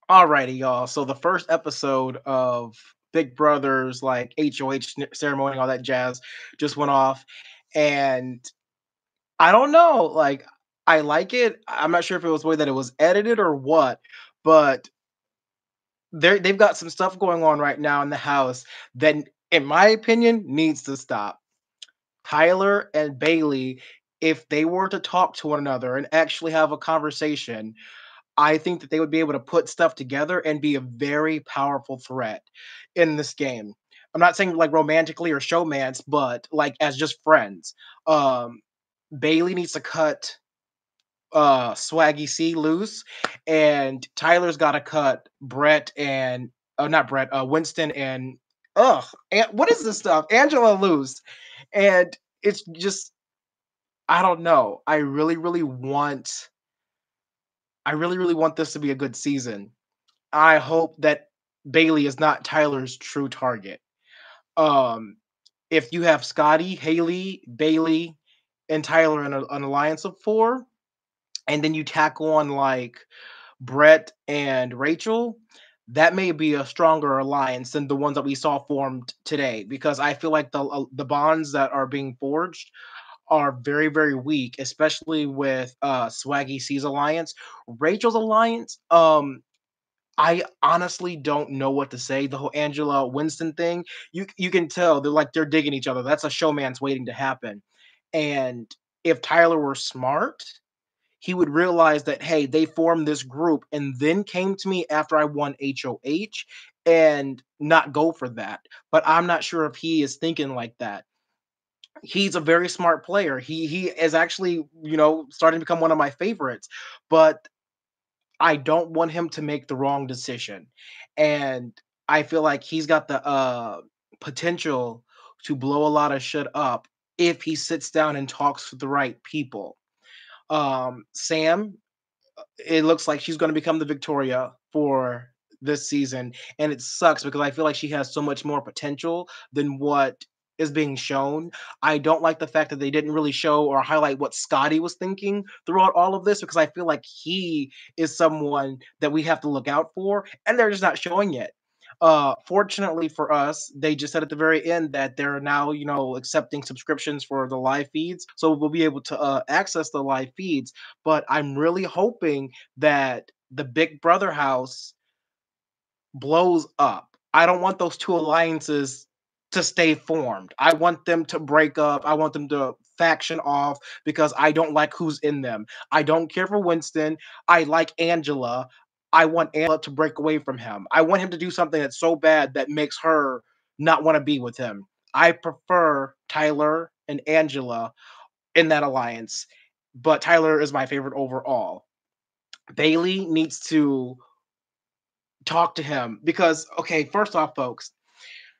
Alrighty, y'all. So the first episode of Big Brother's like HOH ceremony, all that jazz, just went off, and I don't know. Like, I like it. I'm not sure if it was the way that it was edited or what, but they've got some stuff going on right now in the house that, in my opinion, needs to stop. Tyler and Bailey, if they were to talk to one another and actually have a conversation, I think that they would be able to put stuff together and be a very powerful threat in this game. I'm not saying like romantically or showmance, but like as just friends. Um, Bailey needs to cut Swaggy C loose, and Tyler's got to cut Brett and not Brett, Winston and what is this stuff? Angela loose, and it's just I don't know. I really want this to be a good season. I hope that Bailey is not Tyler's true target. Um, if you have Scotty, Haley, Bailey, and Tyler in an alliance of four, and then you tackle on like Brett and Rachel, that may be a stronger alliance than the ones that we saw formed today. Because I feel like the bonds that are being forged are very very weak, especially with Swaggy C's alliance, Rachel's alliance. I honestly don't know what to say. The whole Angela Winston thing, you can tell they're digging each other. That's a showman's waiting to happen. And if Tyler were smart, he would realize that hey, they formed this group and then came to me after I won HOH and not go for that. But I'm not sure if he is thinking like that. He's a very smart player. He is actually, starting to become one of my favorites. But I don't want him to make the wrong decision. And I feel like he's got the potential to blow a lot of shit up if he sits down and talks to the right people. Sam, it looks like she's going to become the Victoria for this season, and it sucks because I feel like she has so much more potential than what is being shown. I don't like the fact that they didn't really show or highlight what Scotty was thinking throughout all of this because I feel like he is someone that we have to look out for, and they're just not showing it. Fortunately for us, they just said at the very end that they're now, accepting subscriptions for the live feeds, so we'll be able to access the live feeds. But I'm really hoping that the Big Brother house blows up. I don't want those two alliances to stay formed. I want them to break up. I want them to faction off because I don't like who's in them. I don't care for Winston. I like Angela. I want Angela to break away from him. I want him to do something that's so bad that makes her not want to be with him. I prefer Tyler and Angela in that alliance, but Tyler is my favorite overall. Bailey needs to talk to him because okay, first off, folks,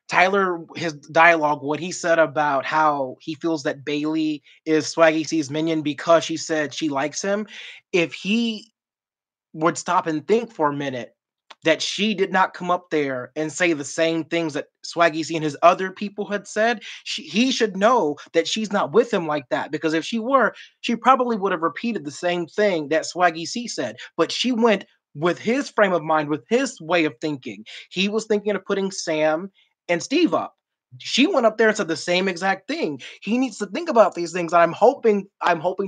Tyler, his dialogue, what he said about how he feels that Bailey is Swaggy C's minion because she said she likes him. If he would stop and think for a minute that she did not come up there and say the same things that Swaggy C and his other people had said, he should know that she's not with him like that. Because if she were, she probably would have repeated the same thing that Swaggy C said. But she went with his frame of mind, with his way of thinking. He was thinking of putting Sam and Steve up. She went up there and said the same exact thing. He needs to think about these things. I'm hoping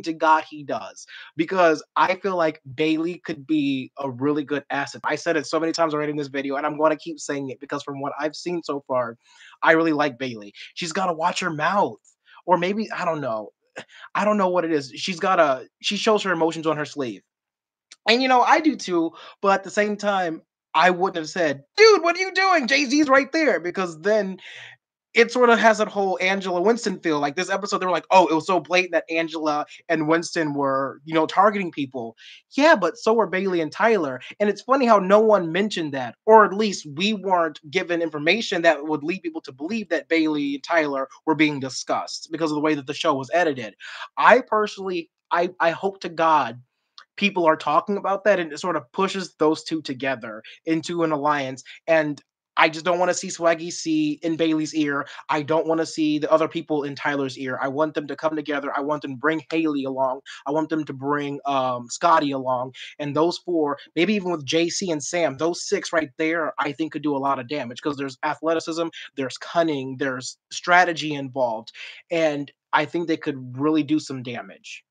to God he does because I feel like Bailey could be a really good asset. I said it so many times already in this video, and I'm going to keep saying it because from what I've seen so far, I really like Bailey. She's got to watch her mouth, or maybe I don't know. I don't know what it is. She shows her emotions on her sleeve, and I do too. But at the same time, I wouldn't have said, "Dude, what are you doing? Jay Z's right there," because then it sort of has that whole Angela Winston feel. Like this episode, they were like, "Oh, it was so blatant that Angela and Winston were, targeting people." Yeah, but so were Bailey and Tyler. And it's funny how no one mentioned that, or at least we weren't given information that would lead people to believe that Bailey and Tyler were being discussed because of the way that the show was edited. I personally, I hope to God people are talking about that and it sort of pushes those two together into an alliance. And I just don't want to see Swaggy C in Bailey's ear. I don't want to see the other people in Tyler's ear. I want them to come together. I want them to bring Haley along. I want them to bring Scotty along. And those four, maybe even with JC and Sam, those six right there, I think could do a lot of damage because there's athleticism, there's cunning, there's strategy involved. And I think they could really do some damage.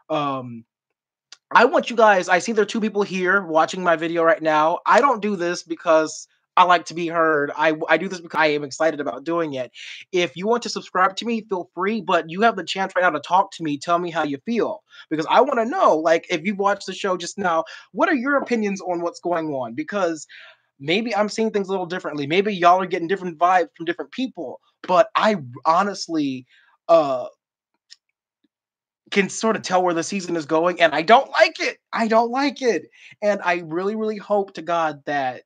Um, I want you guys, I see there are two people here watching my video right now. I don't do this because I like to be heard. I do this because I am excited about doing it. If you want to subscribe to me, feel free, but you have the chance right now to talk to me. Tell me how you feel because I want to know, like, if you watched the show just now, what are your opinions on what's going on? Because maybe I'm seeing things a little differently. Maybe y'all are getting different vibes from different people, but I honestly, uh, can sort of tell where the season is going, and I don't like it. I don't like it. And I really, really hope to God that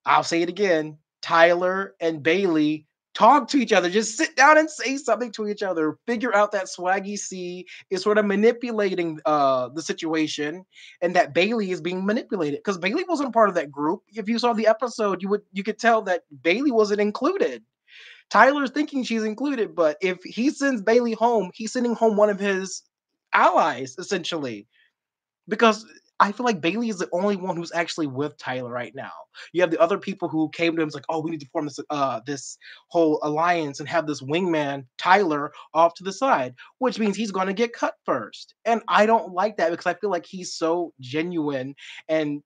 I'll say it again, Tyler and Bailey talk to each other. Just sit down and say something to each other. Figure out that Swaggy C is sort of manipulating the situation and that Bailey is being manipulated. Because Bailey wasn't part of that group. If you saw the episode, you could tell that Bailey wasn't included. Tyler's thinking she's included, but if he sends Bailey home, he's sending home one of his allies, essentially. Because I feel like Bailey is the only one who's actually with Tyler right now. You have the other people who came to him like, oh, we need to form this whole alliance and have this wingman Tyler off to the side, which means he's going to get cut first. And I don't like that because I feel like he's so genuine, and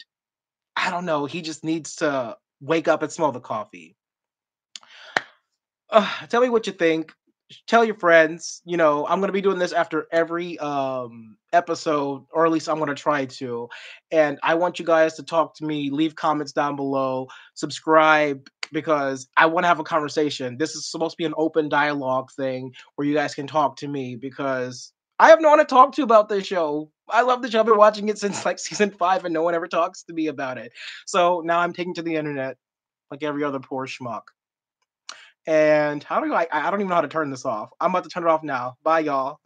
I don't know, he just needs to wake up and smell the coffee. Tell me what you think. Tell your friends. You know, I'm gonna be doing this after every episode, or at least I'm gonna try to. And I want you guys to talk to me. Leave comments down below. Subscribe because I want to have a conversation. This is supposed to be an open dialogue thing where you guys can talk to me because I have no one to talk to about this show. I love the show. I've been watching it since like season 5, and no one ever talks to me about it. So now I'm taking to the internet like every other poor schmuck. And how do I don't even know how to turn this off. I'm about to turn it off now. Bye, y'all.